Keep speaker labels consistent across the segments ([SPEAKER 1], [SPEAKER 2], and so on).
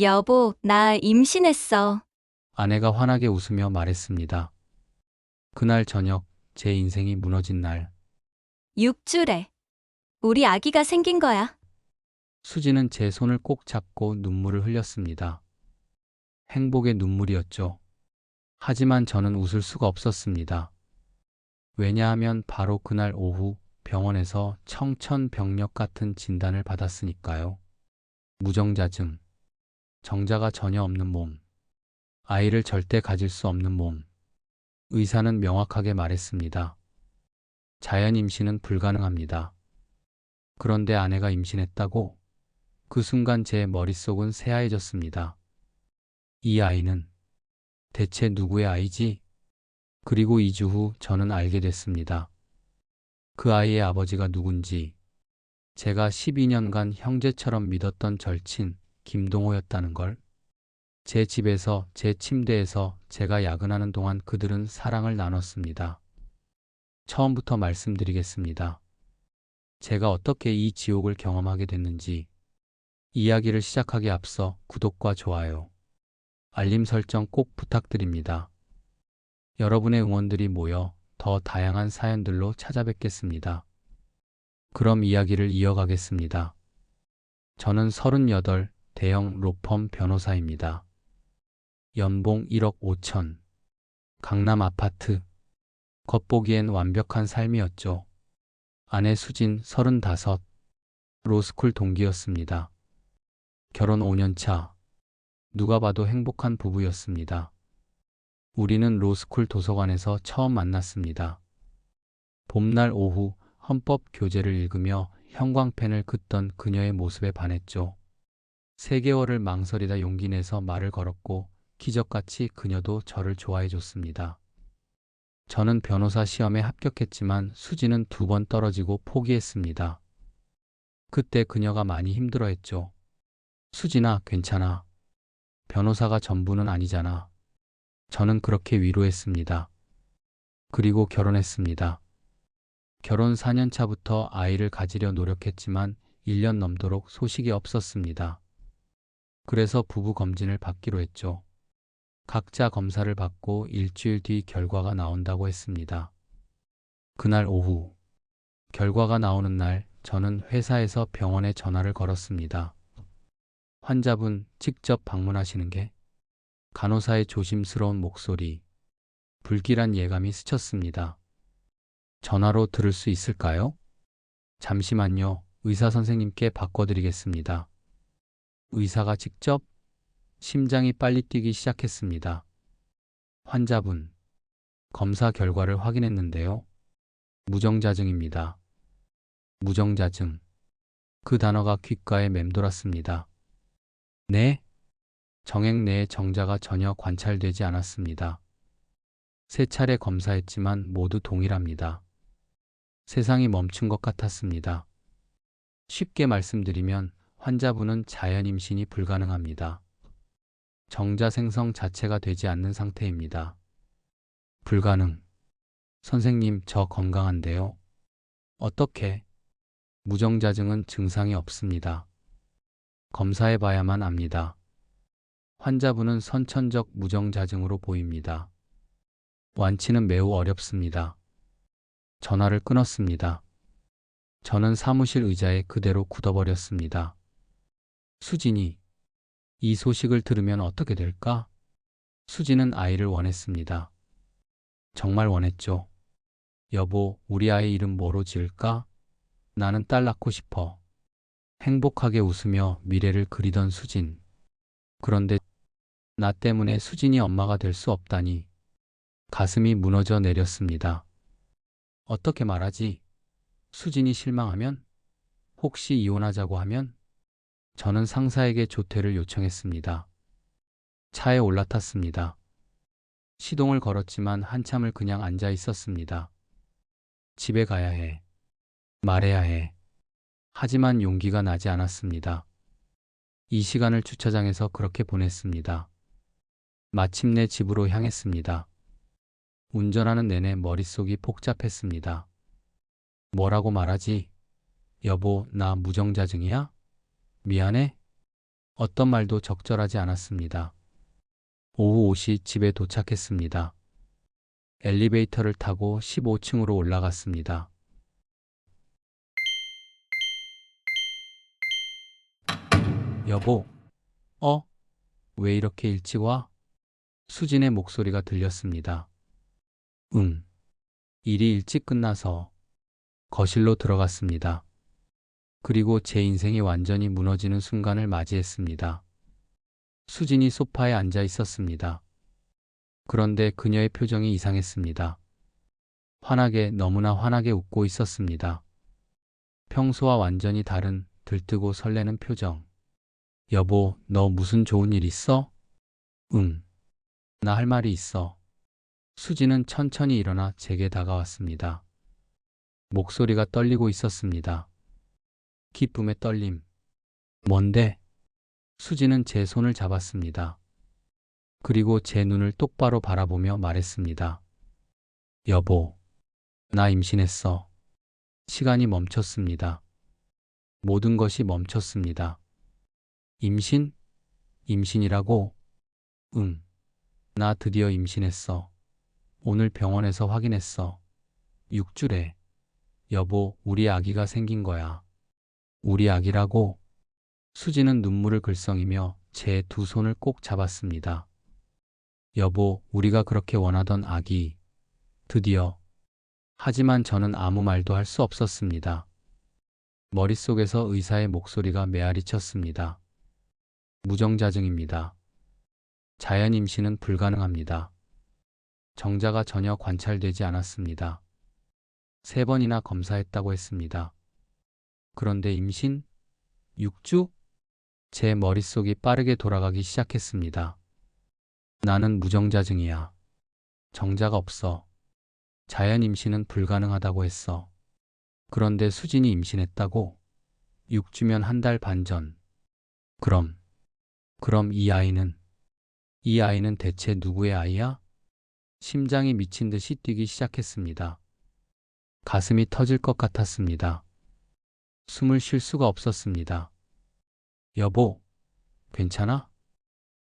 [SPEAKER 1] 여보, 나 임신했어.
[SPEAKER 2] 아내가 환하게 웃으며 말했습니다. 그날 저녁 제 인생이 무너진 날,
[SPEAKER 1] 6주래. 우리 아기가 생긴 거야.
[SPEAKER 2] 수지는 제 손을 꼭 잡고 눈물을 흘렸습니다. 행복의 눈물이었죠. 하지만 저는 웃을 수가 없었습니다. 왜냐하면 바로 그날 오후 병원에서 청천벽력 같은 진단을 받았으니까요. 무정자증, 정자가 전혀 없는 몸, 아이를 절대 가질 수 없는 몸. 의사는 명확하게 말했습니다. 자연 임신은 불가능합니다. 그런데 아내가 임신했다고? 그 순간 제 머릿속은 새하얘졌습니다. 이 아이는 대체 누구의 아이지? 그리고 2주 후 저는 알게 됐습니다. 그 아이의 아버지가 누군지, 제가 12년간 형제처럼 믿었던 절친 김동호였다는 걸. 제 집에서, 제 침대에서 제가 야근하는 동안 그들은 사랑을 나눴습니다. 처음부터 말씀드리겠습니다. 제가 어떻게 이 지옥을 경험하게 됐는지, 이야기를 시작하기에 앞서 구독과 좋아요, 알림 설정 꼭 부탁드립니다. 여러분의 응원들이 모여 더 다양한 사연들로 찾아뵙겠습니다. 그럼 이야기를 이어가겠습니다. 저는 38 대형 로펌 변호사입니다. 연봉 1억 5천, 강남 아파트. 겉보기엔 완벽한 삶이었죠. 아내 수진 35, 로스쿨 동기였습니다. 결혼 5년 차, 누가 봐도 행복한 부부였습니다. 우리는 로스쿨 도서관에서 처음 만났습니다. 봄날 오후 헌법 교재를 읽으며 형광펜을 긋던 그녀의 모습에 반했죠. 3개월을 망설이다 용기 내서 말을 걸었고 기적같이 그녀도 저를 좋아해 줬습니다. 저는 변호사 시험에 합격했지만 수지는 2번 떨어지고 포기했습니다. 그때 그녀가 많이 힘들어했죠. 수진아, 괜찮아. 변호사가 전부는 아니잖아. 저는 그렇게 위로했습니다. 그리고 결혼했습니다. 결혼 4년 차부터 아이를 가지려 노력했지만 1년 넘도록 소식이 없었습니다. 그래서 부부 검진을 받기로 했죠. 각자 검사를 받고 일주일 뒤 결과가 나온다고 했습니다. 그날 오후, 결과가 나오는 날 저는 회사에서 병원에 전화를 걸었습니다. 환자분 직접 방문하시는 게? 간호사의 조심스러운 목소리, 불길한 예감이 스쳤습니다. 전화로 들을 수 있을까요? 잠시만요. 의사 선생님께 바꿔드리겠습니다. 의사가 직접? 심장이 빨리 뛰기 시작했습니다. 환자분, 검사 결과를 확인했는데요. 무정자증입니다. 무정자증. 그 단어가 귓가에 맴돌았습니다. 네? 정액 내의 정자가 전혀 관찰되지 않았습니다. 3차례 검사했지만 모두 동일합니다. 세상이 멈춘 것 같았습니다. 쉽게 말씀드리면 환자분은 자연 임신이 불가능합니다. 정자 생성 자체가 되지 않는 상태입니다. 불가능. 선생님, 저 건강한데요. 어떻게? 무정자증은 증상이 없습니다. 검사해 봐야만 압니다. 환자분은 선천적 무정자증으로 보입니다. 완치는 매우 어렵습니다. 전화를 끊었습니다. 저는 사무실 의자에 그대로 굳어버렸습니다. 수진이, 이 소식을 들으면 어떻게 될까? 수진은 아이를 원했습니다. 정말 원했죠. 여보, 우리 아이 이름 뭐로 지을까? 나는 딸 낳고 싶어. 행복하게 웃으며 미래를 그리던 수진. 그런데 나 때문에 수진이 엄마가 될 수 없다니. 가슴이 무너져 내렸습니다. 어떻게 말하지? 수진이 실망하면? 혹시 이혼하자고 하면? 저는 상사에게 조퇴를 요청했습니다. 차에 올라탔습니다. 시동을 걸었지만 한참을 그냥 앉아 있었습니다. 집에 가야 해. 말해야 해. 하지만 용기가 나지 않았습니다. 이 시간을 주차장에서 그렇게 보냈습니다. 마침내 집으로 향했습니다. 운전하는 내내 머릿속이 복잡했습니다. 뭐라고 말하지? 여보, 나 무정자증이야? 미안해? 어떤 말도 적절하지 않았습니다. 오후 5시 집에 도착했습니다. 엘리베이터를 타고 15층으로 올라갔습니다. 여보, 왜 이렇게 일찍 와? 수진의 목소리가 들렸습니다. 응. 일이 일찍 끝나서 거실로 들어갔습니다. 그리고 제 인생이 완전히 무너지는 순간을 맞이했습니다. 수진이 소파에 앉아 있었습니다. 그런데 그녀의 표정이 이상했습니다. 너무나 환하게 웃고 있었습니다. 평소와 완전히 다른 들뜨고 설레는 표정. 여보, 너 무슨 좋은 일 있어? 응. 나 할 말이 있어. 수지는 천천히 일어나 제게 다가왔습니다. 목소리가 떨리고 있었습니다. 기쁨의 떨림. 뭔데? 수지는 제 손을 잡았습니다. 그리고 제 눈을 똑바로 바라보며 말했습니다. 여보, 나 임신했어. 시간이 멈췄습니다. 모든 것이 멈췄습니다. 임신? 임신이라고? 응. 나 드디어 임신했어. 오늘 병원에서 확인했어. 6주래. 여보, 우리 아기가 생긴 거야. 우리 아기라고? 수지는 눈물을 글썽이며 제 두 손을 꼭 잡았습니다. 여보, 우리가 그렇게 원하던 아기. 드디어. 하지만 저는 아무 말도 할 수 없었습니다. 머릿속에서 의사의 목소리가 메아리 쳤습니다. 무정자증입니다. 자연 임신은 불가능합니다. 정자가 전혀 관찰되지 않았습니다. 3번이나 검사했다고 했습니다. 그런데 임신? 6주? 제 머릿속이 빠르게 돌아가기 시작했습니다. 나는 무정자증이야. 정자가 없어. 자연 임신은 불가능하다고 했어. 그런데 수진이 임신했다고? 6주면 1달 반 전. 그럼 이 아이는 대체 누구의 아이야? 심장이 미친 듯이 뛰기 시작했습니다. 가슴이 터질 것 같았습니다. 숨을 쉴 수가 없었습니다. 여보, 괜찮아?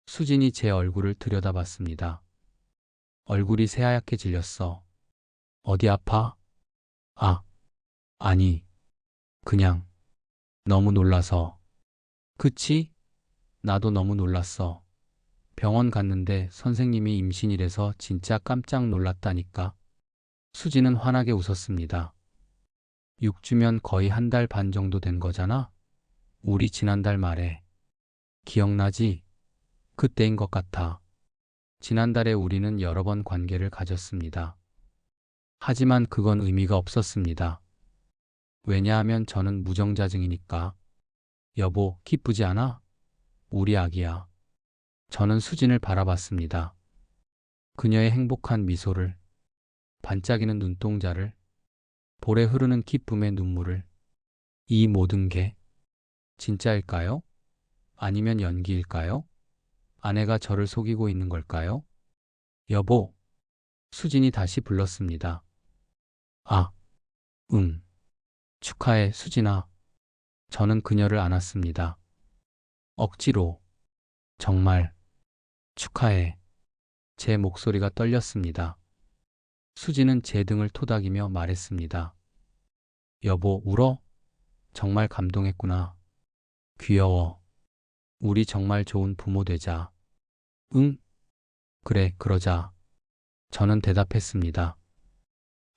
[SPEAKER 2] 수진이 제 얼굴을 들여다봤습니다. 얼굴이 새하얗게 질렸어. 어디 아파? 아니, 그냥 너무 놀라서. 그치? 나도 너무 놀랐어. 병원 갔는데 선생님이 임신이래서 진짜 깜짝 놀랐다니까. 수지는 환하게 웃었습니다. 6주면 거의 1달 반 정도 된 거잖아? 우리 지난달 말에. 기억나지? 그때인 것 같아. 지난달에 우리는 여러 번 관계를 가졌습니다. 하지만 그건 의미가 없었습니다. 왜냐하면 저는 무정자증이니까. 여보, 기쁘지 않아? 우리 아기야. 저는 수진을 바라봤습니다. 그녀의 행복한 미소를, 반짝이는 눈동자를, 볼에 흐르는 기쁨의 눈물을. 이 모든 게 진짜일까요? 아니면 연기일까요? 아내가 저를 속이고 있는 걸까요? 여보, 수진이 다시 불렀습니다. 응. 축하해, 수진아. 저는 그녀를 안았습니다. 억지로. 정말. 축하해. 제 목소리가 떨렸습니다. 수지는 제 등을 토닥이며 말했습니다. 여보, 울어? 정말 감동했구나. 귀여워. 우리 정말 좋은 부모 되자. 응? 그래, 그러자. 저는 대답했습니다.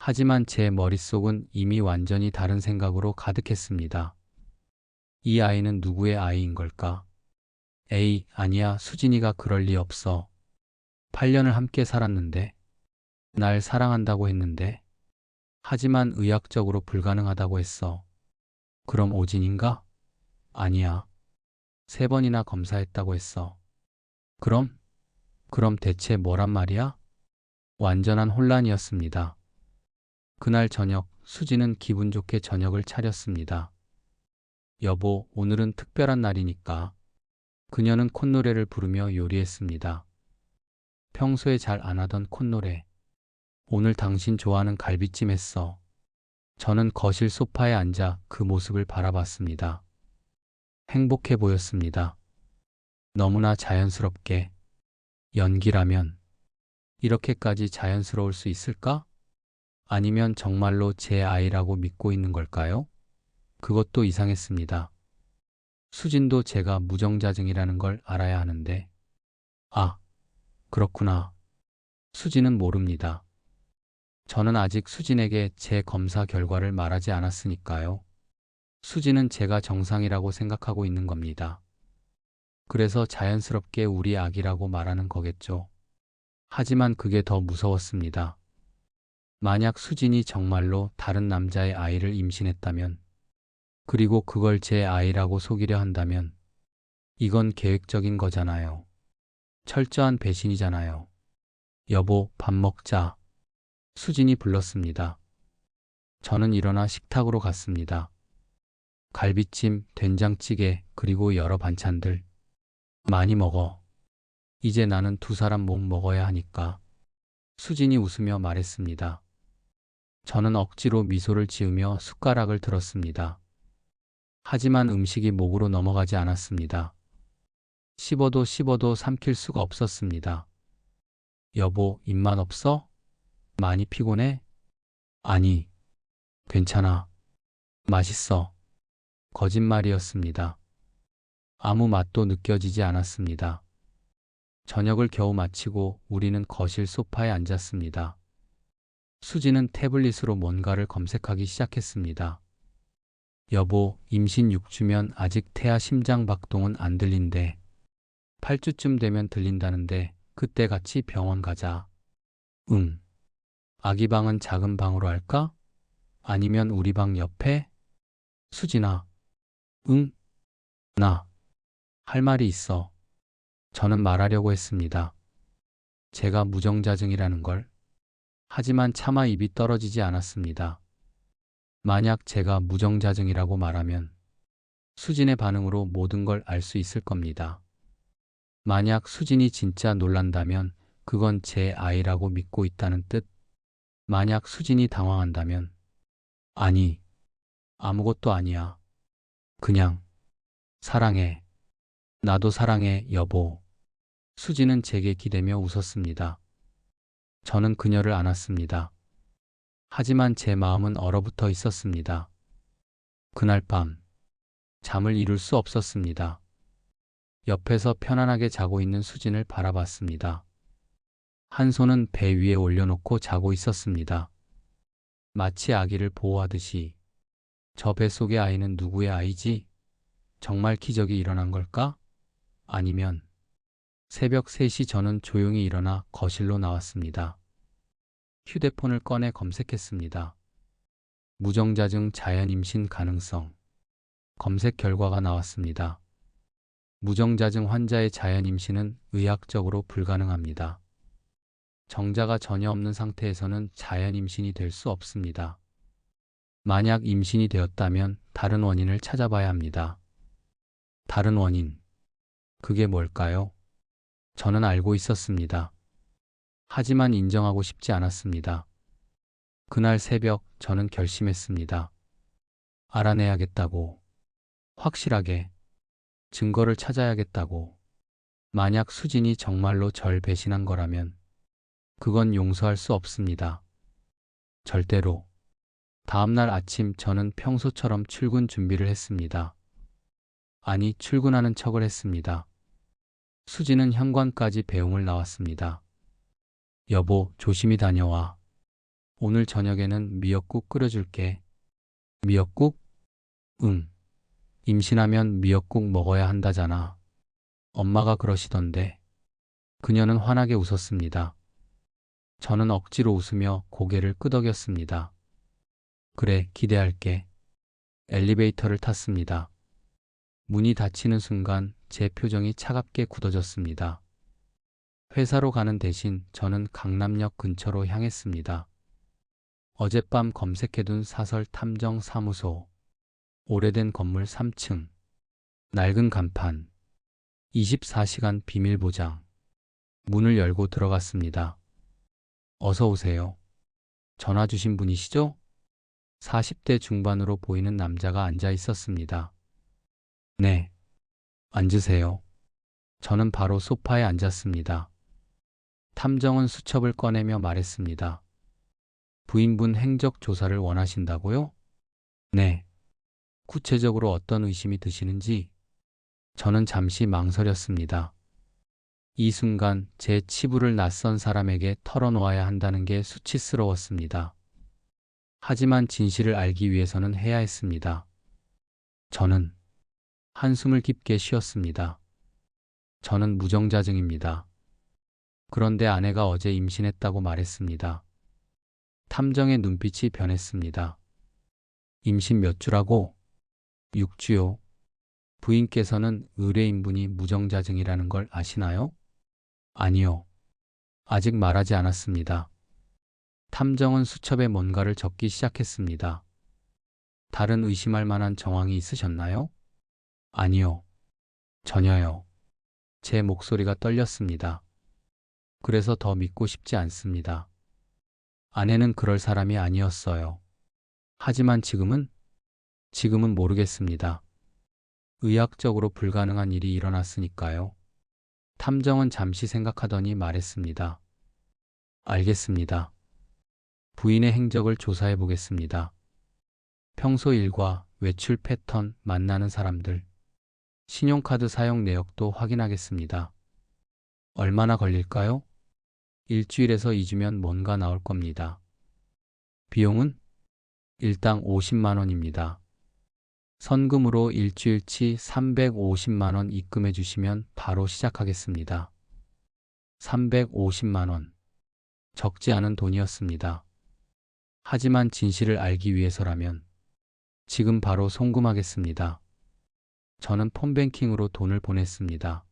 [SPEAKER 2] 하지만 제 머릿속은 이미 완전히 다른 생각으로 가득했습니다. 이 아이는 누구의 아이인 걸까? 에이, 아니야, 수진이가 그럴 리 없어. 8년을 함께 살았는데, 날 사랑한다고 했는데, 하지만 의학적으로 불가능하다고 했어. 그럼 오진인가? 아니야. 3번이나 검사했다고 했어. 그럼 대체 뭐란 말이야? 완전한 혼란이었습니다. 그날 저녁, 수지는 기분 좋게 저녁을 차렸습니다. 여보, 오늘은 특별한 날이니까. 그녀는 콧노래를 부르며 요리했습니다. 평소에 잘 안 하던 콧노래. 오늘 당신 좋아하는 갈비찜 했어. 저는 거실 소파에 앉아 그 모습을 바라봤습니다. 행복해 보였습니다. 너무나 자연스럽게. 연기라면 이렇게까지 자연스러울 수 있을까? 아니면 정말로 제 아이라고 믿고 있는 걸까요? 그것도 이상했습니다. 수진도 제가 무정자증이라는 걸 알아야 하는데. 아, 그렇구나. 수진은 모릅니다. 저는 아직 수진에게 제 검사 결과를 말하지 않았으니까요. 수진은 제가 정상이라고 생각하고 있는 겁니다. 그래서 자연스럽게 우리 아기라고 말하는 거겠죠. 하지만 그게 더 무서웠습니다. 만약 수진이 정말로 다른 남자의 아이를 임신했다면, 그리고 그걸 제 아이라고 속이려 한다면, 이건 계획적인 거잖아요. 철저한 배신이잖아요. 여보, 밥 먹자. 수진이 불렀습니다. 저는 일어나 식탁으로 갔습니다. 갈비찜, 된장찌개, 그리고 여러 반찬들. 많이 먹어. 이제 나는 두 사람 목 먹어야 하니까. 수진이 웃으며 말했습니다. 저는 억지로 미소를 지으며 숟가락을 들었습니다. 하지만 음식이 목으로 넘어가지 않았습니다. 씹어도 씹어도 삼킬 수가 없었습니다. 여보, 입맛 없어? 많이 피곤해? 아니, 괜찮아. 맛있어. 거짓말이었습니다. 아무 맛도 느껴지지 않았습니다. 저녁을 겨우 마치고 우리는 거실 소파에 앉았습니다. 수지는 태블릿으로 뭔가를 검색하기 시작했습니다. 여보, 임신 6주면 아직 태아 심장 박동은 안 들린대. 8주쯤 되면 들린다는데 그때 같이 병원 가자. 응. 아기 방은 작은 방으로 할까? 아니면 우리 방 옆에? 수진아. 응? 나. 할 말이 있어. 저는 말하려고 했습니다. 제가 무정자증이라는 걸. 하지만 차마 입이 떨어지지 않았습니다. 만약 제가 무정자증이라고 말하면 수진의 반응으로 모든 걸 알 수 있을 겁니다. 만약 수진이 진짜 놀란다면 그건 제 아이라고 믿고 있다는 뜻. 만약 수진이 당황한다면 아니, 아무것도 아니야. 그냥 사랑해. 나도 사랑해, 여보. 수진은 제게 기대며 웃었습니다. 저는 그녀를 안았습니다. 하지만 제 마음은 얼어붙어 있었습니다. 그날 밤, 잠을 이룰 수 없었습니다. 옆에서 편안하게 자고 있는 수진을 바라봤습니다. 한 손은 배 위에 올려놓고 자고 있었습니다. 마치 아기를 보호하듯이. 저 뱃속의 아이는 누구의 아이지? 정말 기적이 일어난 걸까? 아니면 새벽 3시 저는 조용히 일어나 거실로 나왔습니다. 휴대폰을 꺼내 검색했습니다. 무정자증 자연 임신 가능성. 검색 결과가 나왔습니다. 무정자증 환자의 자연 임신은 의학적으로 불가능합니다. 정자가 전혀 없는 상태에서는 자연 임신이 될 수 없습니다. 만약 임신이 되었다면 다른 원인을 찾아봐야 합니다. 다른 원인. 그게 뭘까요? 저는 알고 있었습니다. 하지만 인정하고 싶지 않았습니다. 그날 새벽 저는 결심했습니다. 알아내야겠다고. 확실하게. 증거를 찾아야겠다고. 만약 수진이 정말로 절 배신한 거라면 그건 용서할 수 없습니다. 절대로. 다음날 아침 저는 평소처럼 출근 준비를 했습니다. 아니, 출근하는 척을 했습니다. 수지는 현관까지 배웅을 나왔습니다. 여보, 조심히 다녀와. 오늘 저녁에는 미역국 끓여줄게. 미역국? 응. 임신하면 미역국 먹어야 한다잖아. 엄마가 그러시던데. 그녀는 환하게 웃었습니다. 저는 억지로 웃으며 고개를 끄덕였습니다. 그래, 기대할게. 엘리베이터를 탔습니다. 문이 닫히는 순간 제 표정이 차갑게 굳어졌습니다. 회사로 가는 대신 저는 강남역 근처로 향했습니다. 어젯밤 검색해둔 사설 탐정 사무소. 오래된 건물 3층. 낡은 간판. 24시간 비밀 보장. 문을 열고 들어갔습니다. 어서 오세요. 전화 주신 분이시죠? 40대 중반으로 보이는 남자가 앉아 있었습니다. 네. 앉으세요. 저는 바로 소파에 앉았습니다. 탐정은 수첩을 꺼내며 말했습니다. 부인분 행적 조사를 원하신다고요? 네. 구체적으로 어떤 의심이 드시는지? 저는 잠시 망설였습니다. 이 순간 제 치부를 낯선 사람에게 털어놓아야 한다는 게 수치스러웠습니다. 하지만 진실을 알기 위해서는 해야 했습니다. 저는 한숨을 깊게 쉬었습니다. 저는 무정자증입니다. 그런데 아내가 어제 임신했다고 말했습니다. 탐정의 눈빛이 변했습니다. 임신 몇 주라고? 6주요. 부인께서는 의뢰인분이 무정자증이라는 걸 아시나요? 아니요. 아직 말하지 않았습니다. 탐정은 수첩에 뭔가를 적기 시작했습니다. 다른 의심할 만한 정황이 있으셨나요? 아니요. 전혀요. 제 목소리가 떨렸습니다. 그래서 더 믿고 싶지 않습니다. 아내는 그럴 사람이 아니었어요. 하지만 지금은 모르겠습니다. 의학적으로 불가능한 일이 일어났으니까요. 탐정은 잠시 생각하더니 말했습니다. 알겠습니다. 부인의 행적을 조사해 보겠습니다. 평소 일과 외출 패턴, 만나는 사람들, 신용카드 사용 내역도 확인하겠습니다. 얼마나 걸릴까요? 일주일에서 2주면 뭔가 나올 겁니다. 비용은 일당 50만 원입니다. 선금으로 일주일치 350만 원 입금해 주시면 바로 시작하겠습니다. 350만 원. 적지 않은 돈이었습니다. 하지만 진실을 알기 위해서라면 지금 바로 송금하겠습니다. 저는 폰뱅킹으로 돈을 보냈습니다.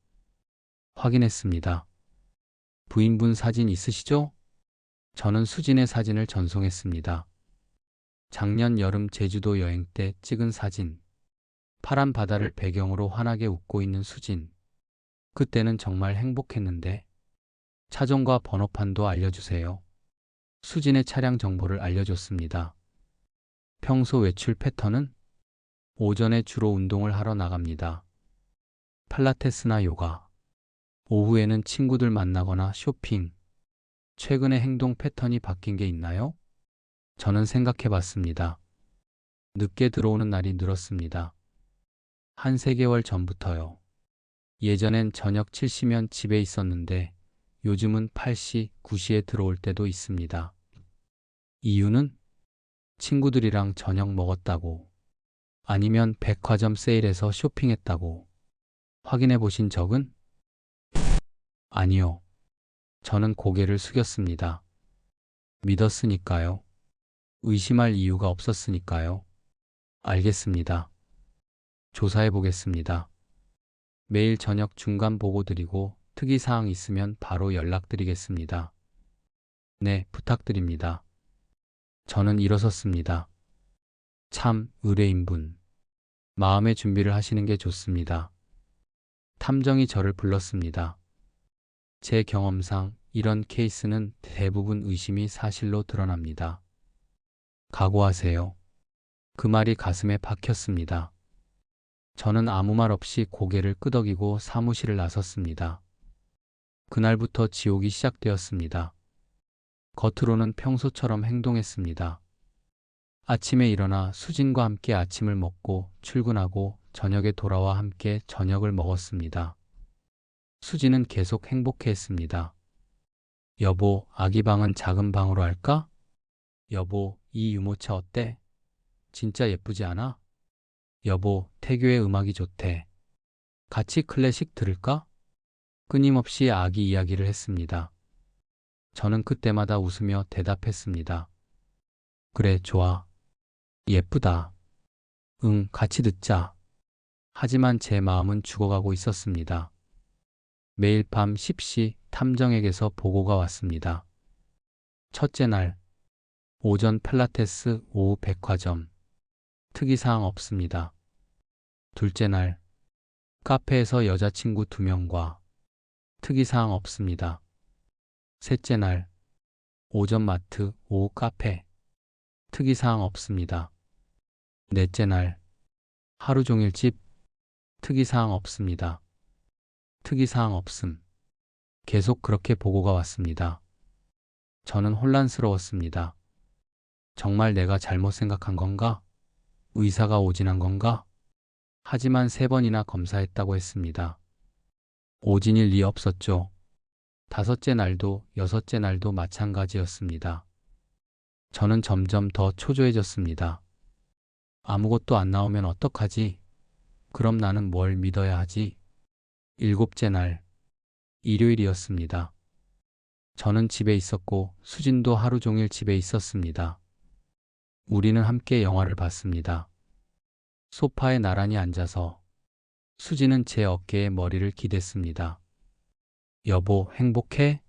[SPEAKER 2] 확인했습니다. 부인분 사진 있으시죠? 저는 수진의 사진을 전송했습니다. 작년 여름 제주도 여행 때 찍은 사진. 파란 바다를 배경으로 환하게 웃고 있는 수진. 그때는 정말 행복했는데. 차종과 번호판도 알려주세요. 수진의 차량 정보를 알려줬습니다. 평소 외출 패턴은? 오전에 주로 운동을 하러 나갑니다. 필라테스나 요가. 오후에는 친구들 만나거나 쇼핑. 최근에 행동 패턴이 바뀐 게 있나요? 저는 생각해 봤습니다. 늦게 들어오는 날이 늘었습니다. 한 3개월 전부터요. 예전엔 저녁 7시면 집에 있었는데 요즘은 8시, 9시에 들어올 때도 있습니다. 이유는 친구들이랑 저녁 먹었다고, 아니면 백화점 세일에서 쇼핑했다고. 확인해 보신 적은? 아니요. 저는 고개를 숙였습니다. 믿었으니까요. 의심할 이유가 없었으니까요. 알겠습니다. 조사해 보겠습니다. 매일 저녁 중간 보고 드리고 특이사항 있으면 바로 연락드리겠습니다. 네, 부탁드립니다. 저는 일어섰습니다. 참, 의뢰인분. 마음의 준비를 하시는 게 좋습니다. 탐정이 저를 불렀습니다. 제 경험상 이런 케이스는 대부분 의심이 사실로 드러납니다. 각오하세요. 그 말이 가슴에 박혔습니다. 저는 아무 말 없이 고개를 끄덕이고 사무실을 나섰습니다. 그날부터 지옥이 시작되었습니다. 겉으로는 평소처럼 행동했습니다. 아침에 일어나 수진과 함께 아침을 먹고 출근하고 저녁에 돌아와 함께 저녁을 먹었습니다. 수진은 계속 행복해했습니다. 여보, 아기 방은 작은 방으로 할까? 여보, 이 유모차 어때? 진짜 예쁘지 않아? 여보, 태교의 음악이 좋대. 같이 클래식 들을까? 끊임없이 아기 이야기를 했습니다. 저는 그때마다 웃으며 대답했습니다. 그래, 좋아. 예쁘다. 응, 같이 듣자. 하지만 제 마음은 죽어가고 있었습니다. 매일 밤 10시 탐정에게서 보고가 왔습니다. 첫째 날, 오전 필라테스, 오후 백화점. 특이사항 없습니다. 둘째 날, 카페에서 여자친구 2명과 특이사항 없습니다. 셋째 날, 오전 마트, 오후 카페. 특이사항 없습니다. 넷째 날, 하루 종일 집. 특이사항 없습니다. 특이사항 없음. 계속 그렇게 보고가 왔습니다. 저는 혼란스러웠습니다. 정말 내가 잘못 생각한 건가? 의사가 오진한 건가? 하지만 3번이나 검사했다고 했습니다. 오진일 리 없었죠. 5째 날도 6째 날도 마찬가지였습니다. 저는 점점 더 초조해졌습니다. 아무것도 안 나오면 어떡하지? 그럼 나는 뭘 믿어야 하지? 7째 날, 일요일이었습니다. 저는 집에 있었고 수진도 하루 종일 집에 있었습니다. 우리는 함께 영화를 봤습니다. 소파에 나란히 앉아서 수진은 제 어깨에 머리를 기댔습니다. 여보, 행복해?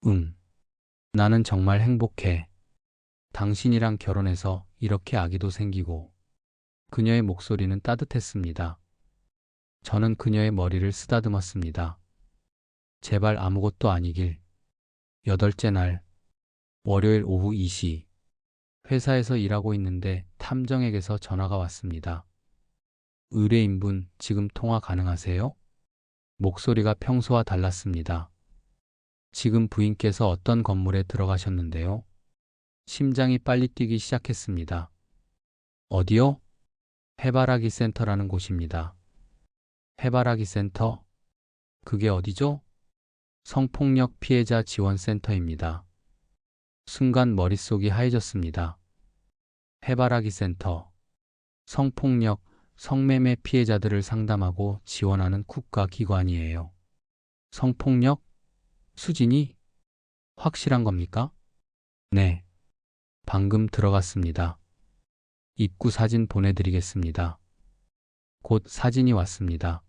[SPEAKER 2] 응. 나는 정말 행복해. 당신이랑 결혼해서 이렇게 아기도 생기고. 그녀의 목소리는 따뜻했습니다. 저는 그녀의 머리를 쓰다듬었습니다. 제발 아무것도 아니길. 8째 날, 월요일 오후 2시. 회사에서 일하고 있는데 탐정에게서 전화가 왔습니다. 의뢰인분, 지금 통화 가능하세요? 목소리가 평소와 달랐습니다. 지금 부인께서 어떤 건물에 들어가셨는데요? 심장이 빨리 뛰기 시작했습니다. 어디요? 해바라기 센터라는 곳입니다. 해바라기 센터? 그게 어디죠? 성폭력 피해자 지원센터입니다. 순간 머릿속이 하얘졌습니다. 해바라기 센터. 성폭력, 성매매 피해자들을 상담하고 지원하는 국가기관이에요. 성폭력? 수진이? 확실한 겁니까? 네. 방금 들어갔습니다. 입구 사진 보내드리겠습니다. 곧 사진이 왔습니다.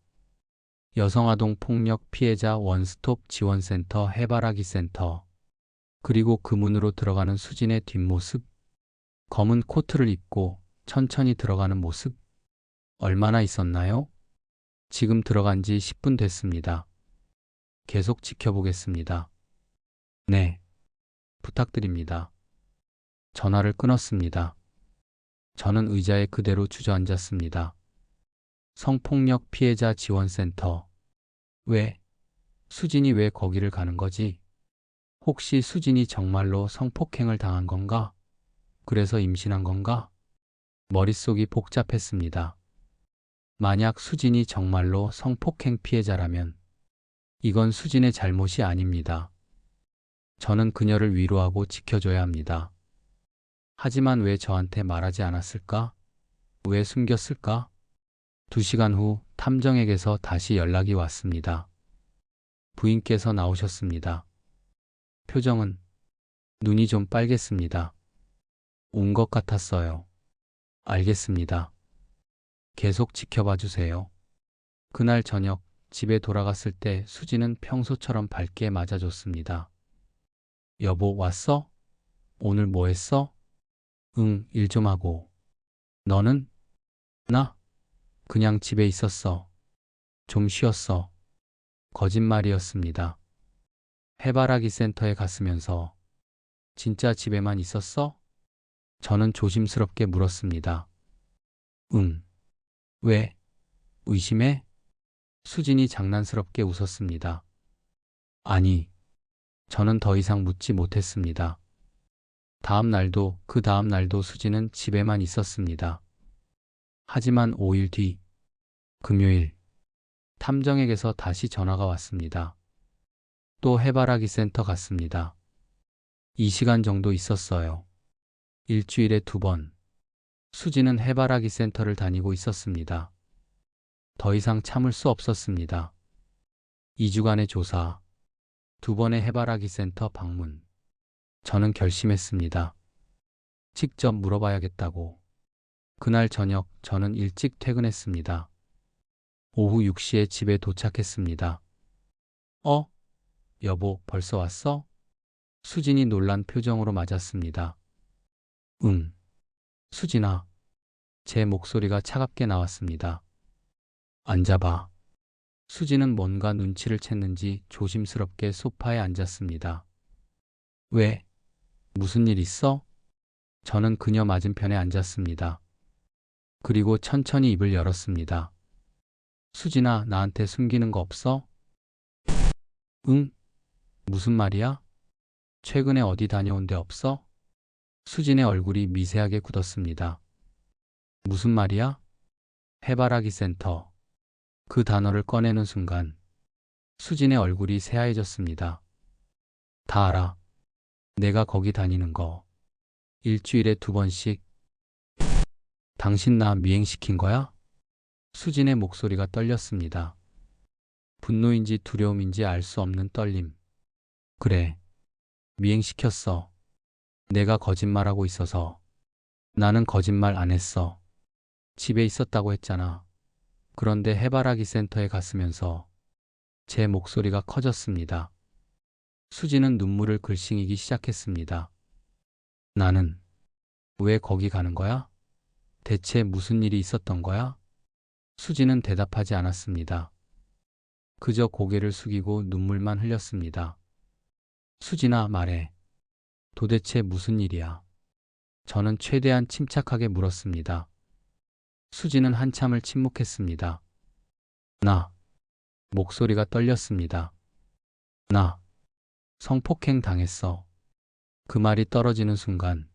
[SPEAKER 2] 여성아동 폭력 피해자 원스톱 지원센터 해바라기 센터. 그리고 그 문으로 들어가는 수진의 뒷모습. 검은 코트를 입고 천천히 들어가는 모습. 얼마나 있었나요? 지금 들어간 지 10분 됐습니다. 계속 지켜보겠습니다. 네. 부탁드립니다. 전화를 끊었습니다. 저는 의자에 그대로 주저앉았습니다. 성폭력 피해자 지원센터. 왜? 수진이 왜 거기를 가는 거지? 혹시 수진이 정말로 성폭행을 당한 건가? 그래서 임신한 건가? 머릿속이 복잡했습니다. 만약 수진이 정말로 성폭행 피해자라면 이건 수진의 잘못이 아닙니다. 저는 그녀를 위로하고 지켜줘야 합니다. 하지만 왜 저한테 말하지 않았을까? 왜 숨겼을까? 2시간 후 탐정에게서 다시 연락이 왔습니다. 부인께서 나오셨습니다. 표정은 눈이 좀 빨갰습니다. 온 것 같았어요. 알겠습니다. 계속 지켜봐 주세요. 그날 저녁 집에 돌아갔을 때 수지는 평소처럼 밝게 맞아줬습니다. 여보, 왔어? 오늘 뭐 했어? 응, 일 좀 하고. 너는? 나? 그냥 집에 있었어. 좀 쉬었어. 거짓말이었습니다. 해바라기 센터에 갔으면서 진짜 집에만 있었어? 저는 조심스럽게 물었습니다. 응. 왜? 의심해? 수진이 장난스럽게 웃었습니다. 아니, 저는 더 이상 묻지 못했습니다. 다음 날도 그 다음 날도 수진은 집에만 있었습니다. 하지만 5일 뒤, 금요일, 탐정에게서 다시 전화가 왔습니다. 또 해바라기 센터 갔습니다. 2시간 정도 있었어요. 일주일에 2번. 수지는 해바라기 센터를 다니고 있었습니다. 더 이상 참을 수 없었습니다. 2주간의 조사, 2번의 해바라기 센터 방문. 저는 결심했습니다. 직접 물어봐야겠다고. 그날 저녁 저는 일찍 퇴근했습니다. 오후 6시에 집에 도착했습니다. 여보, 벌써 왔어? 수진이 놀란 표정으로 맞았습니다. 응. 수진아. 제 목소리가 차갑게 나왔습니다. 앉아봐. 수진은 뭔가 눈치를 챘는지 조심스럽게 소파에 앉았습니다. 왜? 무슨 일 있어? 저는 그녀 맞은편에 앉았습니다. 그리고 천천히 입을 열었습니다. 수진아, 나한테 숨기는 거 없어? 응? 무슨 말이야? 최근에 어디 다녀온 데 없어? 수진의 얼굴이 미세하게 굳었습니다. 무슨 말이야? 해바라기 센터. 그 단어를 꺼내는 순간 수진의 얼굴이 새하얘졌습니다. 다 알아. 내가 거기 다니는 거. 일주일에 2번씩. 당신 나 미행시킨 거야? 수진의 목소리가 떨렸습니다. 분노인지 두려움인지 알 수 없는 떨림. 그래. 미행시켰어. 내가 거짓말하고 있어서. 나는 거짓말 안 했어. 집에 있었다고 했잖아. 그런데 해바라기 센터에 갔으면서 제 목소리가 커졌습니다. 수지는 눈물을 글썽이기 시작했습니다. 나는 왜 거기 가는 거야? 대체 무슨 일이 있었던 거야? 수지는 대답하지 않았습니다. 그저 고개를 숙이고 눈물만 흘렸습니다. 수진아, 말해. 도대체 무슨 일이야? 저는 최대한 침착하게 물었습니다. 수지는 한참을 침묵했습니다. 나, 목소리가 떨렸습니다. 나, 성폭행 당했어. 그 말이 떨어지는 순간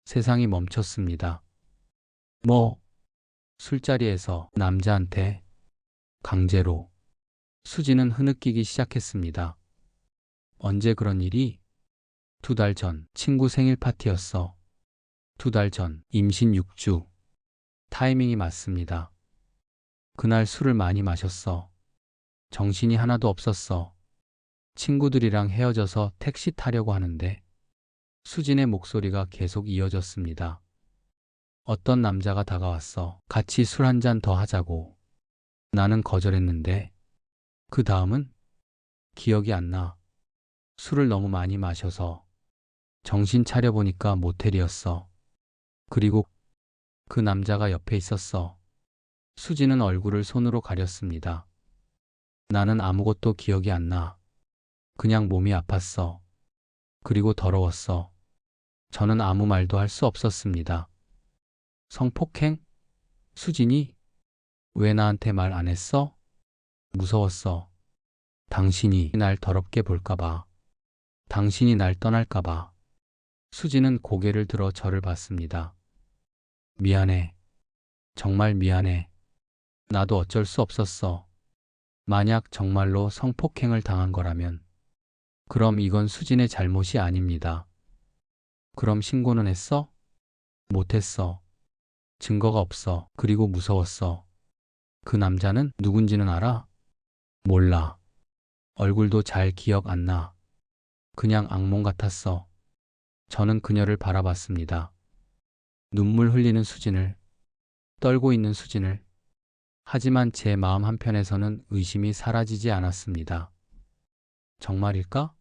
[SPEAKER 2] 세상이 멈췄습니다. 뭐? 술자리에서 남자한테 강제로. 수지는 흐느끼기 시작했습니다. 언제 그런 일이? 2달 전 친구 생일 파티였어. 2달 전 임신 6주. 타이밍이 맞습니다. 그날 술을 많이 마셨어. 정신이 하나도 없었어. 친구들이랑 헤어져서 택시 타려고 하는데 수진의 목소리가 계속 이어졌습니다. 어떤 남자가 다가왔어. 같이 술 한 잔 더 하자고. 나는 거절했는데 그 다음은 기억이 안 나. 술을 너무 많이 마셔서 정신 차려보니까 모텔이었어. 그리고 그 남자가 옆에 있었어. 수지는 얼굴을 손으로 가렸습니다. 나는 아무것도 기억이 안 나. 그냥 몸이 아팠어. 그리고 더러웠어. 저는 아무 말도 할 수 없었습니다. 성폭행? 수진이? 왜 나한테 말 안 했어? 무서웠어. 당신이 날 더럽게 볼까봐. 당신이 날 떠날까봐. 수지는 고개를 들어 저를 봤습니다. 미안해. 정말 미안해. 나도 어쩔 수 없었어. 만약 정말로 성폭행을 당한 거라면 그럼 이건 수진의 잘못이 아닙니다. 그럼 신고는 했어? 못했어. 증거가 없어. 그리고 무서웠어. 그 남자는 누군지는 알아? 몰라. 얼굴도 잘 기억 안 나. 그냥 악몽 같았어. 저는 그녀를 바라봤습니다. 눈물 흘리는 수진을, 떨고 있는 수진을. 하지만 제 마음 한편에서는 의심이 사라지지 않았습니다. 정말일까?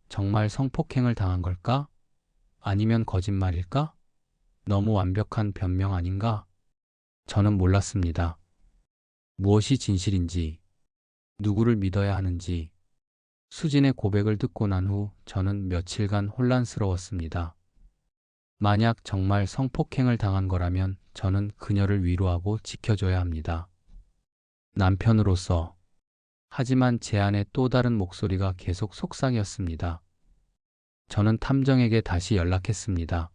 [SPEAKER 2] 정말 성폭행을 당한 걸까? 아니면 거짓말일까? 너무 완벽한 변명 아닌가? 저는 몰랐습니다. 무엇이 진실인지, 누구를 믿어야 하는지. 수진의 고백을 듣고 난 후 저는 며칠간 혼란스러웠습니다. 만약 정말 성폭행을 당한 거라면 저는 그녀를 위로하고 지켜줘야 합니다. 남편으로서. 하지만 제 안에 또 다른 목소리가 계속 속삭였습니다. 저는 탐정에게 다시 연락했습니다.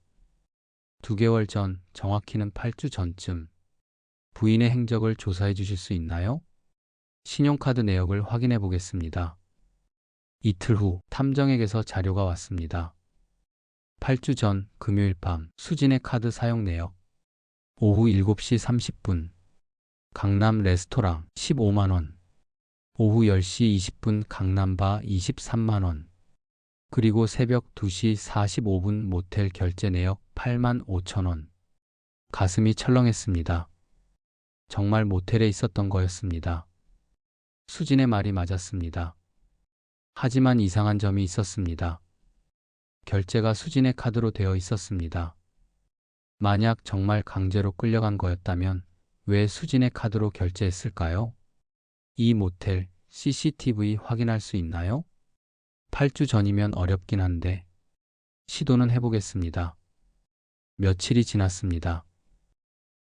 [SPEAKER 2] 2개월 전, 정확히는 8주 전쯤. 부인의 행적을 조사해 주실 수 있나요? 신용카드 내역을 확인해 보겠습니다. 이틀 후 탐정에게서 자료가 왔습니다. 8주 전 금요일 밤 수진의 카드 사용 내역. 오후 7시 30분 강남 레스토랑 15만 원. 오후 10시 20분 강남바 23만 원. 그리고 새벽 2시 45분 모텔 결제 내역 8만 5천 원. 가슴이 철렁했습니다. 정말 모텔에 있었던 거였습니다. 수진의 말이 맞았습니다. 하지만 이상한 점이 있었습니다. 결제가 수진의 카드로 되어 있었습니다. 만약 정말 강제로 끌려간 거였다면 왜 수진의 카드로 결제했을까요? 이 모텔 CCTV 확인할 수 있나요? 8주 전이면 어렵긴 한데 시도는 해보겠습니다. 며칠이 지났습니다.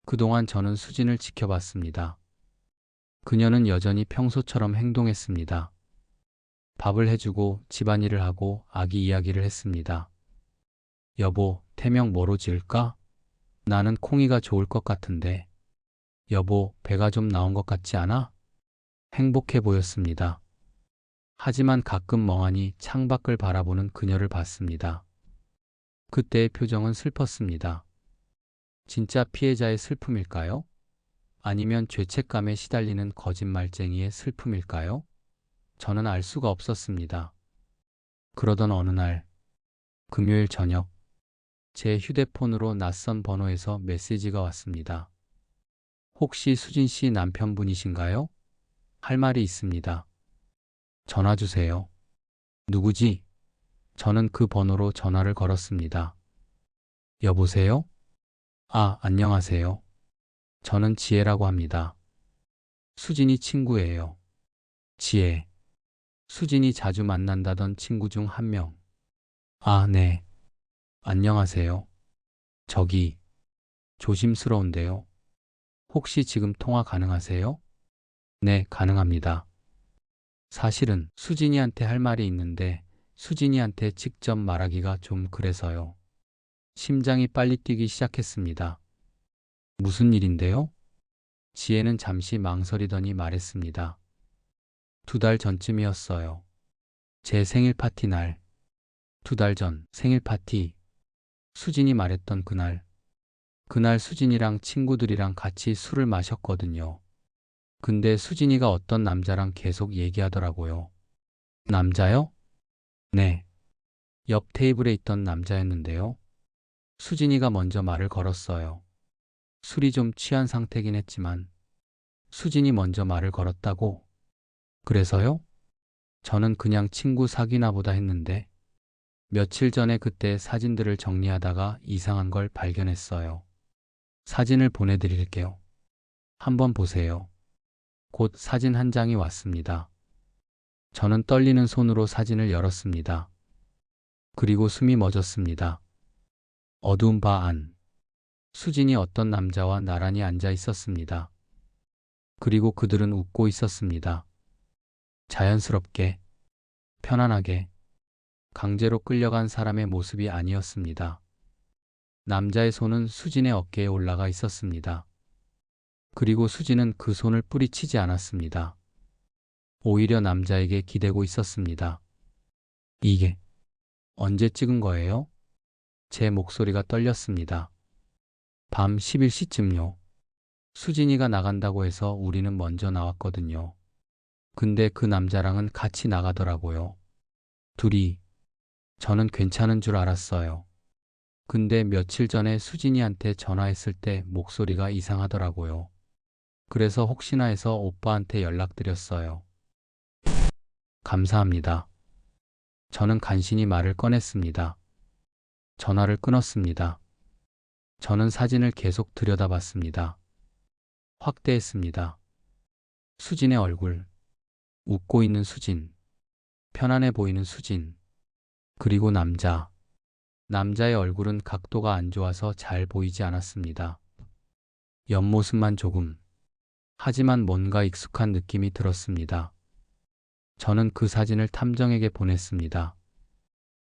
[SPEAKER 2] 그동안 저는 수진을 지켜봤습니다. 그녀는 여전히 평소처럼 행동했습니다. 밥을 해주고 집안일을 하고 아기 이야기를 했습니다. 여보, 태명 뭐로 지을까? 나는 콩이가 좋을 것 같은데. 여보, 배가 좀 나온 것 같지 않아? 행복해 보였습니다. 하지만 가끔 멍하니 창밖을 바라보는 그녀를 봤습니다. 그때의 표정은 슬펐습니다. 진짜 피해자의 슬픔일까요? 아니면 죄책감에 시달리는 거짓말쟁이의 슬픔일까요? 저는 알 수가 없었습니다. 그러던 어느 날, 금요일 저녁, 제 휴대폰으로 낯선 번호에서 메시지가 왔습니다. 혹시 수진 씨 남편분이신가요? 할 말이 있습니다. 전화 주세요. 누구지? 저는 그 번호로 전화를 걸었습니다. 여보세요? 아, 안녕하세요. 저는 지혜라고 합니다. 수진이 친구예요. 지혜. 수진이 자주 만난다던 친구 중 한 명. 아, 네. 안녕하세요. 저기, 조심스러운데요. 혹시 지금 통화 가능하세요? 네, 가능합니다. 사실은 수진이한테 할 말이 있는데 수진이한테 직접 말하기가 좀 그래서요. 심장이 빨리 뛰기 시작했습니다. 무슨 일인데요? 지혜는 잠시 망설이더니 말했습니다. 2달 전쯤이었어요. 제 생일 파티 날. 2달 전 생일 파티. 수진이 말했던 그날. 그날 수진이랑 친구들이랑 같이 술을 마셨거든요. 근데 수진이가 어떤 남자랑 계속 얘기하더라고요. 남자요? 네. 옆 테이블에 있던 남자였는데요. 수진이가 먼저 말을 걸었어요. 술이 좀 취한 상태긴 했지만 수진이 먼저 말을 걸었다고. 그래서요? 저는 그냥 친구 사귀나 보다 했는데 며칠 전에 그때 사진들을 정리하다가 이상한 걸 발견했어요. 사진을 보내드릴게요. 한번 보세요. 곧 사진 한 장이 왔습니다. 저는 떨리는 손으로 사진을 열었습니다. 그리고 숨이 멎었습니다. 어두운 바 안. 수진이 어떤 남자와 나란히 앉아 있었습니다. 그리고 그들은 웃고 있었습니다. 자연스럽게, 편안하게, 강제로 끌려간 사람의 모습이 아니었습니다. 남자의 손은 수진의 어깨에 올라가 있었습니다. 그리고 수진은 그 손을 뿌리치지 않았습니다. 오히려 남자에게 기대고 있었습니다. 이게 언제 찍은 거예요? 제 목소리가 떨렸습니다. 밤 11시쯤요. 수진이가 나간다고 해서 우리는 먼저 나왔거든요. 근데 그 남자랑은 같이 나가더라고요. 둘이. 저는 괜찮은 줄 알았어요. 근데 며칠 전에 수진이한테 전화했을 때 목소리가 이상하더라고요. 그래서 혹시나 해서 오빠한테 연락드렸어요. 감사합니다. 저는 간신히 말을 꺼냈습니다. 전화를 끊었습니다. 저는 사진을 계속 들여다봤습니다. 확대했습니다. 수진의 얼굴. 웃고 있는 수진. 편안해 보이는 수진. 그리고 남자. 남자의 얼굴은 각도가 안 좋아서 잘 보이지 않았습니다. 옆모습만 조금. 하지만 뭔가 익숙한 느낌이 들었습니다. 저는 그 사진을 탐정에게 보냈습니다.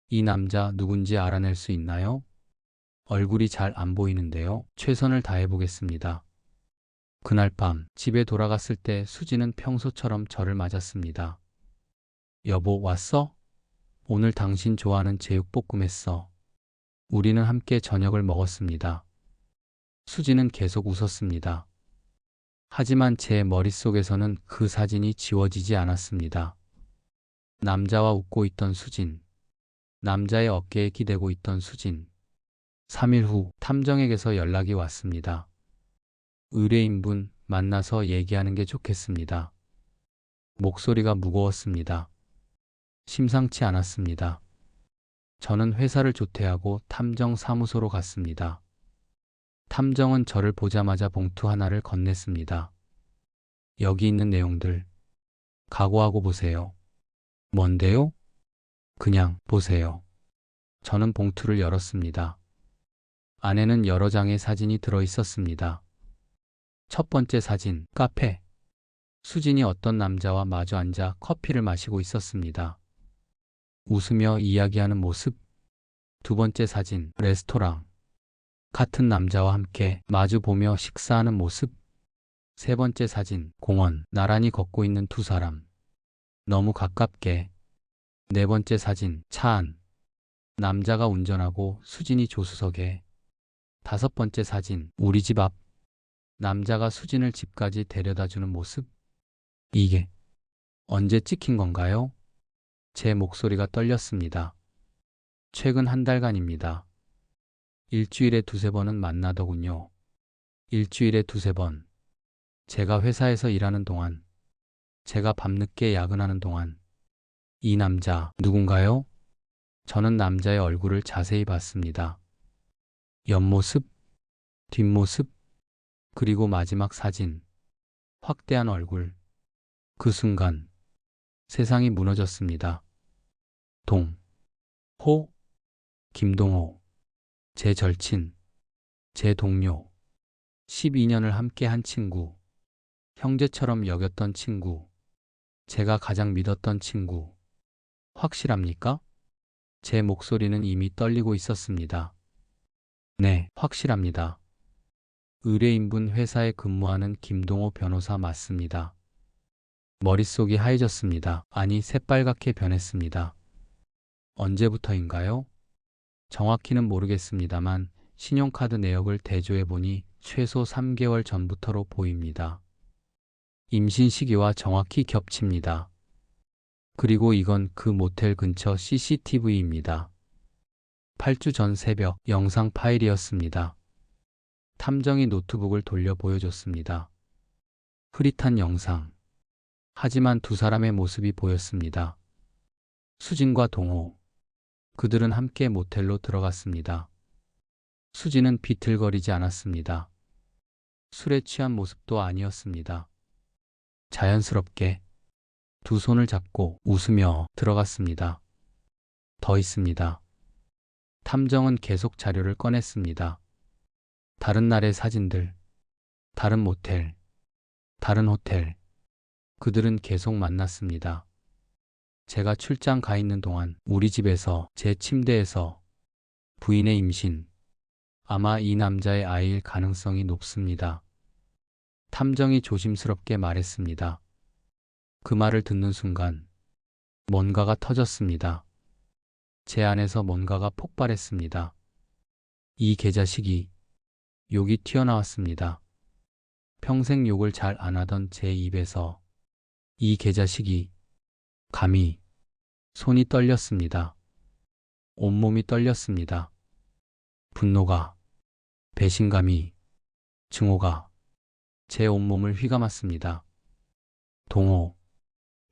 [SPEAKER 2] 이 남자 누군지 알아낼 수 있나요? 얼굴이 잘 안 보이는데요. 최선을 다해보겠습니다. 그날 밤 집에 돌아갔을 때 수지는 평소처럼 저를 맞았습니다. 여보, 왔어? 오늘 당신 좋아하는 제육볶음 했어. 우리는 함께 저녁을 먹었습니다. 수지는 계속 웃었습니다. 하지만 제 머릿속에서는 그 사진이 지워지지 않았습니다. 남자와 웃고 있던 수진. 남자의 어깨에 기대고 있던 수진. 3일 후 탐정에게서 연락이 왔습니다. 의뢰인분 만나서 얘기하는 게 좋겠습니다. 목소리가 무거웠습니다. 심상치 않았습니다. 저는 회사를 조퇴하고 탐정 사무소로 갔습니다. 탐정은 저를 보자마자 봉투 하나를 건넸습니다. 여기 있는 내용들 각오하고 보세요. 뭔데요? 그냥 보세요. 저는 봉투를 열었습니다. 안에는 여러 장의 사진이 들어 있었습니다. 첫 번째 사진, 카페. 수진이 어떤 남자와 마주 앉아 커피를 마시고 있었습니다. 웃으며 이야기하는 모습. 두 번째 사진, 레스토랑. 같은 남자와 함께 마주 보며 식사하는 모습. 세 번째 사진, 공원. 나란히 걷고 있는 두 사람. 너무 가깝게. 네 번째 사진, 차 안. 남자가 운전하고 수진이 조수석에. 다섯 번째 사진, 우리 집 앞. 남자가 수진을 집까지 데려다 주는 모습. 이게 언제 찍힌 건가요? 제 목소리가 떨렸습니다. 최근 한 달간입니다. 일주일에 두세 번은 만나더군요. 일주일에 두세 번. 제가 회사에서 일하는 동안, 제가 밤늦게 야근하는 동안. 이 남자 누군가요? 저는 남자의 얼굴을 자세히 봤습니다. 옆모습, 뒷모습, 그리고 마지막 사진. 확대한 얼굴. 그 순간 세상이 무너졌습니다. 호, 김동호. 제 절친, 제 동료. 12년을 함께 한 친구. 형제처럼 여겼던 친구. 제가 가장 믿었던 친구. 확실합니까? 제 목소리는 이미 떨리고 있었습니다. 네, 확실합니다. 의뢰인분 회사에 근무하는 김동호 변호사 맞습니다. 머릿속이 하얘졌습니다. 아니, 새빨갛게 변했습니다. 언제부터인가요? 정확히는 모르겠습니다만 신용카드 내역을 대조해보니 최소 3개월 전부터로 보입니다. 임신 시기와 정확히 겹칩니다. 그리고 이건 그 모텔 근처 CCTV입니다. 8주 전 새벽 영상 파일이었습니다. 탐정이 노트북을 돌려 보여줬습니다. 흐릿한 영상. 하지만 두 사람의 모습이 보였습니다. 수진과 동호. 그들은 함께 모텔로 들어갔습니다. 수진은 비틀거리지 않았습니다. 술에 취한 모습도 아니었습니다. 자연스럽게 두 손을 잡고 웃으며 들어갔습니다. 더 있습니다. 탐정은 계속 자료를 꺼냈습니다. 다른 날의 사진들, 다른 모텔, 다른 호텔. 그들은 계속 만났습니다. 제가 출장 가 있는 동안 우리 집에서, 제 침대에서. 부인의 임신. 아마 이 남자의 아이일 가능성이 높습니다. 탐정이 조심스럽게 말했습니다. 그 말을 듣는 순간 뭔가가 터졌습니다. 제 안에서 뭔가가 폭발했습니다. 이 개자식이. 욕이 튀어나왔습니다. 평생 욕을 잘 안 하던 제 입에서 이 개자식이. 감히. 손이 떨렸습니다. 온몸이 떨렸습니다. 분노가, 배신감이, 증오가 제 온몸을 휘감았습니다. 동호.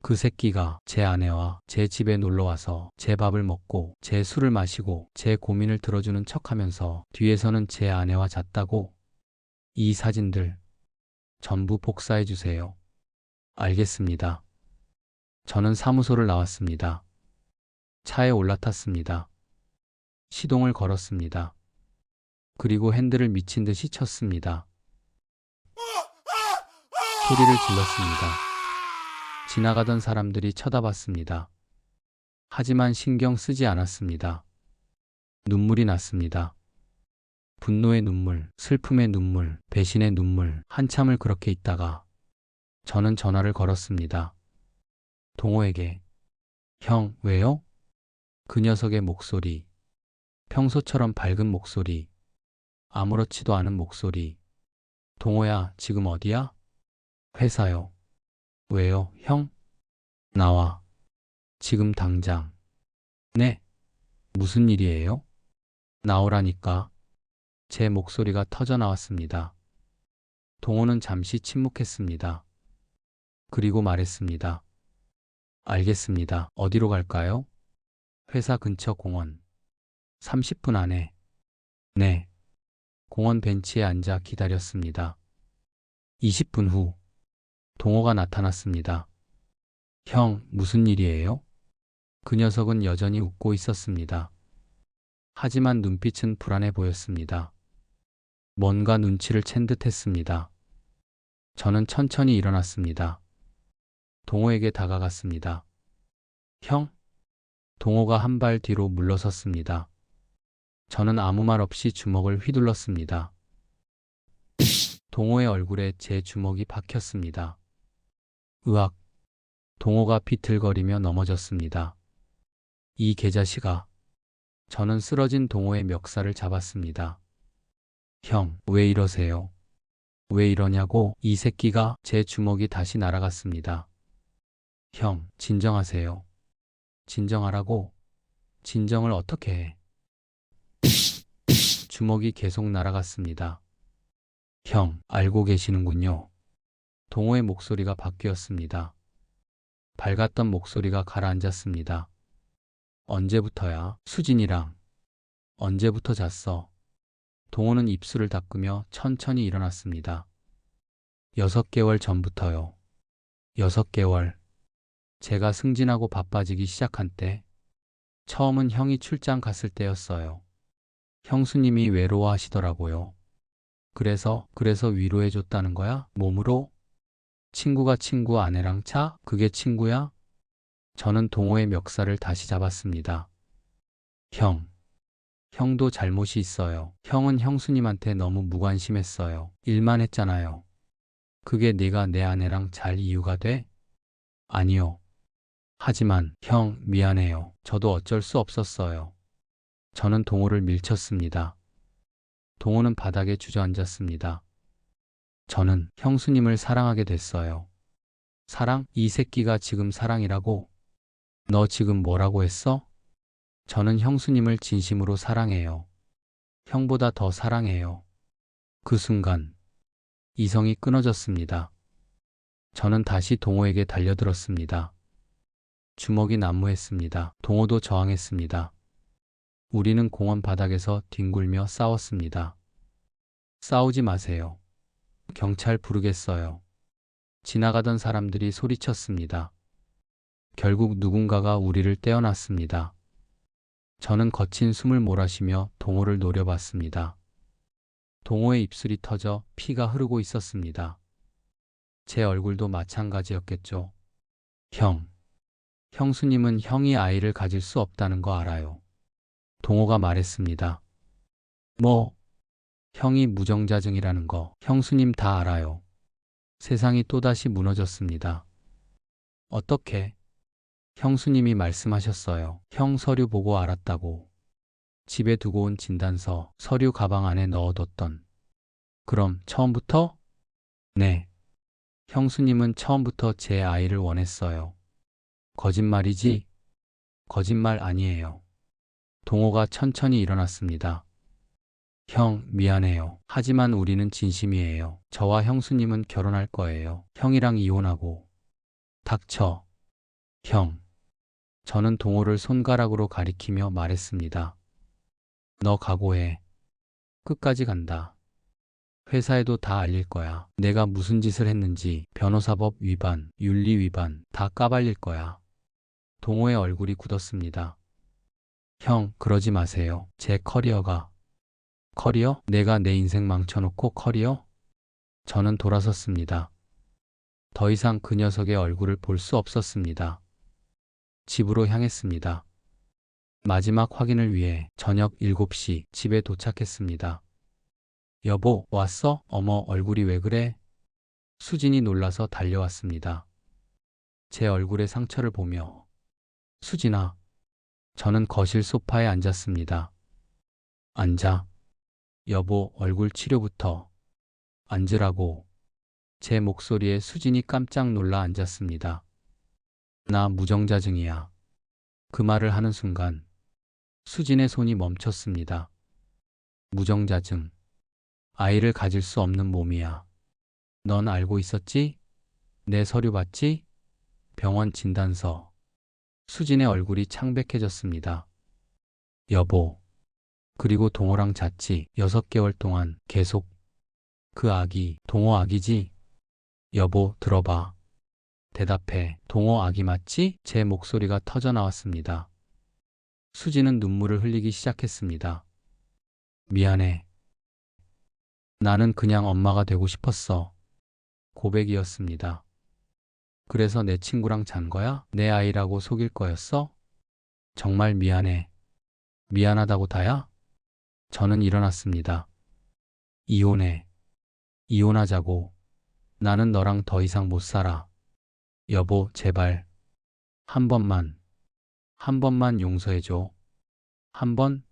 [SPEAKER 2] 그 새끼가 제 아내와 제 집에 놀러와서 제 밥을 먹고 제 술을 마시고 제 고민을 들어주는 척하면서 뒤에서는 제 아내와 잤다고. 이 사진들 전부 복사해 주세요. 알겠습니다. 저는 사무소를 나왔습니다. 차에 올라탔습니다. 시동을 걸었습니다. 그리고 핸들을 미친 듯이 쳤습니다. 소리를 질렀습니다. 지나가던 사람들이 쳐다봤습니다. 하지만 신경 쓰지 않았습니다. 눈물이 났습니다. 분노의 눈물, 슬픔의 눈물, 배신의 눈물. 한참을 그렇게 있다가 저는 전화를 걸었습니다. 동호에게. 형, 왜요? 그 녀석의 목소리. 평소처럼 밝은 목소리. 아무렇지도 않은 목소리. 동호야, 지금 어디야? 회사요. 왜요, 형? 나와. 지금 당장. 네. 무슨 일이에요? 나오라니까. 제 목소리가 터져 나왔습니다. 동호는 잠시 침묵했습니다. 그리고 말했습니다. 알겠습니다. 어디로 갈까요? 회사 근처 공원. 30분 안에. 네. 공원 벤치에 앉아 기다렸습니다. 20분 후. 동호가 나타났습니다. 형, 무슨 일이에요? 그 녀석은 여전히 웃고 있었습니다. 하지만 눈빛은 불안해 보였습니다. 뭔가 눈치를 챈 듯 했습니다. 저는 천천히 일어났습니다. 동호에게 다가갔습니다. 형? 동호가 한 발 뒤로 물러섰습니다. 저는 아무 말 없이 주먹을 휘둘렀습니다. 동호의 얼굴에 제 주먹이 박혔습니다. 으악! 동호가 비틀거리며 넘어졌습니다. 이 개자식아! 저는 쓰러진 동호의 멱살을 잡았습니다. 형, 왜 이러세요? 왜 이러냐고 이 새끼가 제 주먹이 다시 날아갔습니다. 형, 진정하세요. 진정하라고. 진정을 어떻게 해? 주먹이 계속 날아갔습니다. 형, 알고 계시는군요. 동호의 목소리가 바뀌었습니다. 밝았던 목소리가 가라앉았습니다. 언제부터야? 수진이랑. 언제부터 잤어? 동호는 입술을 닦으며 천천히 일어났습니다. 6개월 전부터요. 6개월. 제가 승진하고 바빠지기 시작한 때, 처음은 형이 출장 갔을 때였어요. 형수님이 외로워하시더라고요. 그래서 위로해줬다는 거야? 몸으로? 친구가 친구 아내랑 차? 그게 친구야? 저는 동호의 멱살을 다시 잡았습니다. 형. 형도 잘못이 있어요. 형은 형수님한테 너무 무관심했어요. 일만 했잖아요. 그게 네가 내 아내랑 잘 이유가 돼? 아니요. 하지만 형, 미안해요. 저도 어쩔 수 없었어요. 저는 동호를 밀쳤습니다. 동호는 바닥에 주저앉았습니다. 저는 형수님을 사랑하게 됐어요. 사랑? 이 새끼가 지금 사랑이라고? 너 지금 뭐라고 했어? 저는 형수님을 진심으로 사랑해요. 형보다 더 사랑해요. 그 순간 이성이 끊어졌습니다. 저는 다시 동호에게 달려들었습니다. 주먹이 난무했습니다. 동호도 저항했습니다. 우리는 공원 바닥에서 뒹굴며 싸웠습니다. 싸우지 마세요. 경찰 부르겠어요. 지나가던 사람들이 소리쳤습니다. 결국 누군가가 우리를 떼어놨습니다. 저는 거친 숨을 몰아쉬며 동호를 노려봤습니다. 동호의 입술이 터져 피가 흐르고 있었습니다. 제 얼굴도 마찬가지였겠죠. 형. 형수님은 형이 아이를 가질 수 없다는 거 알아요. 동호가 말했습니다. 뭐? 형이 무정자증이라는 거 형수님 다 알아요. 세상이 또다시 무너졌습니다. 어떻게? 형수님이 말씀하셨어요. 형 서류 보고 알았다고. 집에 두고 온 진단서, 서류 가방 안에 넣어뒀던. 그럼 처음부터? 네. 형수님은 처음부터 제 아이를 원했어요. 거짓말이지? 거짓말 아니에요. 동호가 천천히 일어났습니다. 형, 미안해요. 하지만 우리는 진심이에요. 저와 형수님은 결혼할 거예요. 형이랑 이혼하고. 닥쳐. 형. 저는 동호를 손가락으로 가리키며 말했습니다. 너 각오해. 끝까지 간다. 회사에도 다 알릴 거야. 내가 무슨 짓을 했는지 변호사법 위반, 윤리 위반 다 까발릴 거야. 동호의 얼굴이 굳었습니다. 형, 그러지 마세요. 제 커리어가. 커리어? 내가 내 인생 망쳐놓고 커리어? 저는 돌아섰습니다. 더 이상 그 녀석의 얼굴을 볼 수 없었습니다. 집으로 향했습니다. 마지막 확인을 위해 저녁 7시 집에 도착했습니다. 여보, 왔어? 어머, 얼굴이 왜 그래? 수진이 놀라서 달려왔습니다. 제 얼굴의 상처를 보며 수진아. 저는 거실 소파에 앉았습니다. 앉아. 여보, 얼굴 치료부터. 앉으라고. 제 목소리에 수진이 깜짝 놀라 앉았습니다. 나 무정자증이야. 그 말을 하는 순간 수진의 손이 멈췄습니다. 무정자증. 아이를 가질 수 없는 몸이야. 넌 알고 있었지? 내 서류 봤지? 병원 진단서. 수진의 얼굴이 창백해졌습니다. 여보. 그리고 동호랑 잤지. 6개월 동안 계속. 그 아기, 동호 아기지? 여보, 들어봐. 대답해. 동호 아기 맞지? 제 목소리가 터져 나왔습니다. 수지는 눈물을 흘리기 시작했습니다. 미안해. 나는 그냥 엄마가 되고 싶었어. 고백이었습니다. 그래서 내 친구랑 잔 거야? 내 아이라고 속일 거였어? 정말 미안해. 미안하다고 다야? 저는 일어났습니다. 이혼해. 이혼하자고. 나는 너랑 더 이상 못 살아. 여보, 제발. 한 번만. 한 번만 용서해줘. 한 번?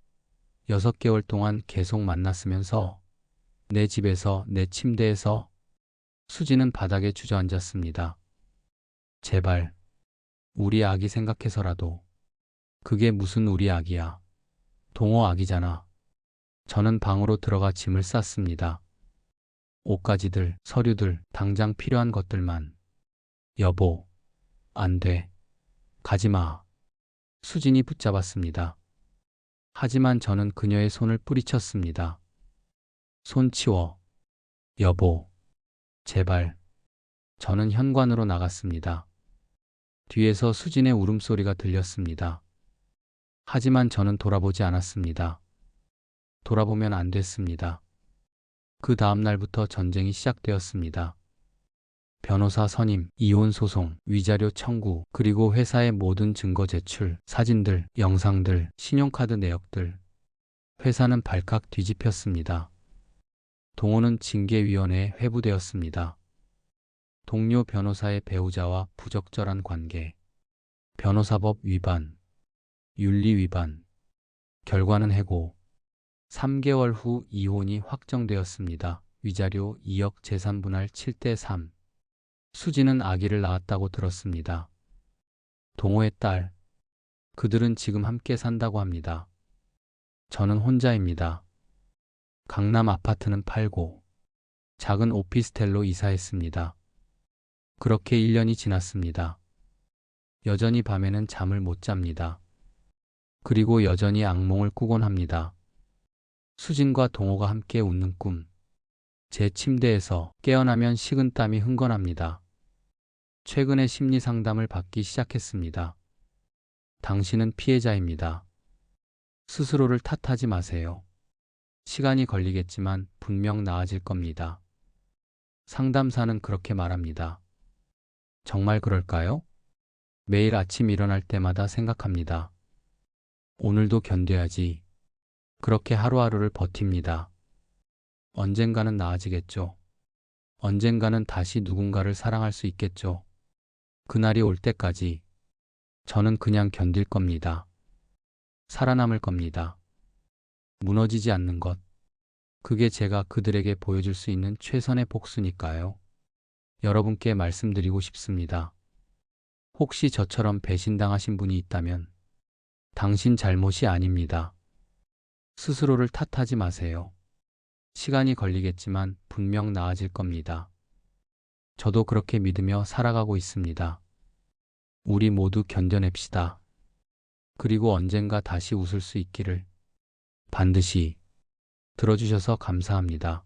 [SPEAKER 2] 6개월 동안 계속 만났으면서 내 집에서, 내 침대에서 수지는 바닥에 주저앉았습니다. 제발. 우리 아기 생각해서라도. 그게 무슨 우리 아기야. 동호 아기잖아. 저는 방으로 들어가 짐을 쌌습니다. 옷가지들, 서류들, 당장 필요한 것들만. 여보, 안 돼. 가지 마. 수진이 붙잡았습니다. 하지만 저는 그녀의 손을 뿌리쳤습니다. 손 치워. 여보, 제발. 저는 현관으로 나갔습니다. 뒤에서 수진의 울음소리가 들렸습니다. 하지만 저는 돌아보지 않았습니다. 돌아보면 안 됐습니다. 그 다음 날부터 전쟁이 시작되었습니다. 변호사 선임, 이혼 소송, 위자료 청구, 그리고 회사의 모든 증거 제출, 사진들, 영상들, 신용카드 내역들. 회사는 발칵 뒤집혔습니다. 동호는 징계위원회에 회부되었습니다. 동료 변호사의 배우자와 부적절한 관계, 변호사법 위반, 윤리 위반, 결과는 해고. 3개월 후 이혼이 확정되었습니다. 위자료 2억 재산 분할 7대3. 수지는 아기를 낳았다고 들었습니다. 동호의 딸. 그들은 지금 함께 산다고 합니다. 저는 혼자입니다. 강남 아파트는 팔고 작은 오피스텔로 이사했습니다. 그렇게 1년이 지났습니다. 여전히 밤에는 잠을 못 잡니다. 그리고 여전히 악몽을 꾸곤 합니다. 수진과 동호가 함께 웃는 꿈. 제 침대에서 깨어나면 식은땀이 흥건합니다. 최근에 심리 상담을 받기 시작했습니다. 당신은 피해자입니다. 스스로를 탓하지 마세요. 시간이 걸리겠지만 분명 나아질 겁니다. 상담사는 그렇게 말합니다. 정말 그럴까요? 매일 아침 일어날 때마다 생각합니다. 오늘도 견뎌야지. 그렇게 하루하루를 버팁니다. 언젠가는 나아지겠죠. 언젠가는 다시 누군가를 사랑할 수 있겠죠. 그날이 올 때까지 저는 그냥 견딜 겁니다. 살아남을 겁니다. 무너지지 않는 것. 그게 제가 그들에게 보여줄 수 있는 최선의 복수니까요. 여러분께 말씀드리고 싶습니다. 혹시 저처럼 배신당하신 분이 있다면 당신 잘못이 아닙니다. 스스로를 탓하지 마세요. 시간이 걸리겠지만 분명 나아질 겁니다. 저도 그렇게 믿으며 살아가고 있습니다. 우리 모두 견뎌냅시다. 그리고 언젠가 다시 웃을 수 있기를. 반드시. 들어주셔서 감사합니다.